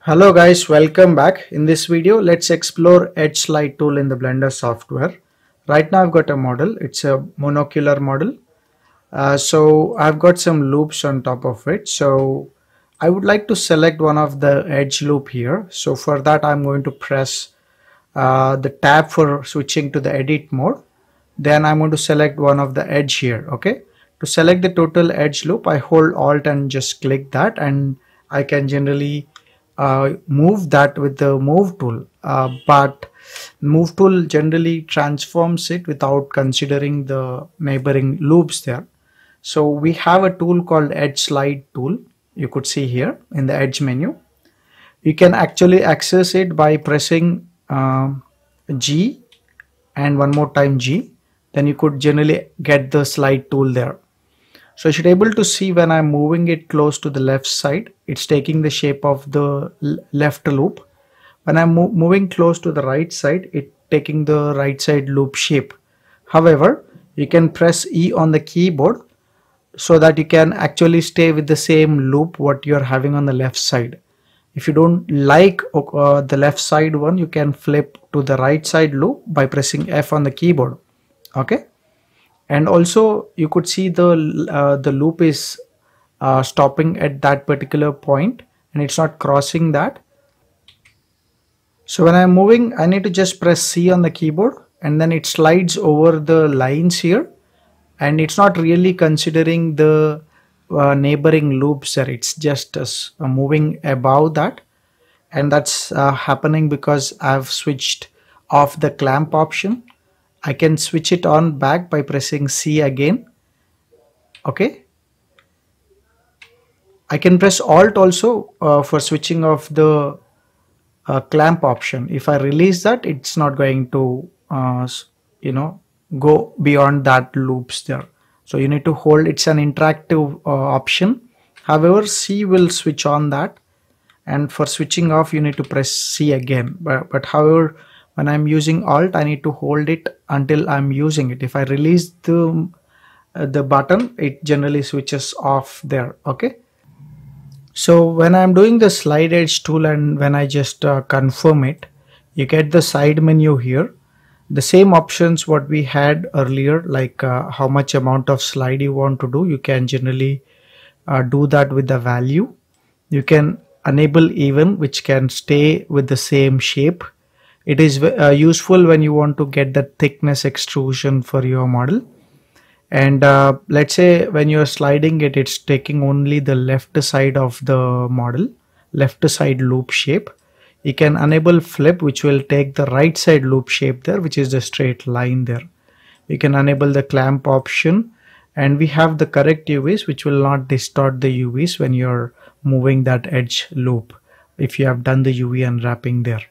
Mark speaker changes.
Speaker 1: Hello guys, welcome back. In this video, let's explore Edge Slide tool in the Blender software. Right now I've got a model. It's a monocular model. So I've got some loops on top of it. So I would like to select one of the edge loop here. So for that I'm going to press the tab for switching to the edit mode. Then I'm going to select one of the edge here. Okay. To select the total edge loop, I hold Alt and just click that, and I can generally move that with the move tool, but move tool generally transforms it without considering the neighboring loops there. So we have a tool called edge slide tool. You could see here in the edge menu. You can actually access it by pressing G and one more time G. Then you could generally get the slide tool there. So you should be able to see when I'm moving it close to the left side, it's taking the shape of the left loop. When I'm moving close to the right side, it's taking the right side loop shape. However, you can press E on the keyboard so that you can actually stay with the same loop what you're having on the left side. If you don't like the left side one, you can flip to the right side loop by pressing F on the keyboard. Okay. And also you could see the loop is stopping at that particular point and it's not crossing that. So when I'm moving, I need to just press C on the keyboard and then it slides over the lines here, and it's not really considering the neighboring loops there. It's just moving above that, and that's happening because I've switched off the clamp option. I can switch it on back by pressing C again. Okay. I can press Alt also for switching off the clamp option. If I release that, it's not going to, go beyond that loops there. So you need to hold. It's an interactive option. However, C will switch on that. And for switching off, you need to press C again. But however, when I'm using Alt, I need to hold it until I'm using it. If I release the button, it generally switches off there. Okay. So when I'm doing the slide edge tool and when I just confirm it, you get the side menu here. The same options what we had earlier, like how much amount of slide you want to do. You can generally do that with the value. You can enable even, which can stay with the same shape. It is useful when you want to get the thickness extrusion for your model. And let's say when you're sliding it, it's taking only the left side of the model, left side loop shape. You can enable flip, which will take the right side loop shape there, which is the straight line there. You can enable the clamp option, and we have the correct UVs, which will not distort the UVs when you're moving that edge loop if you have done the UV unwrapping there.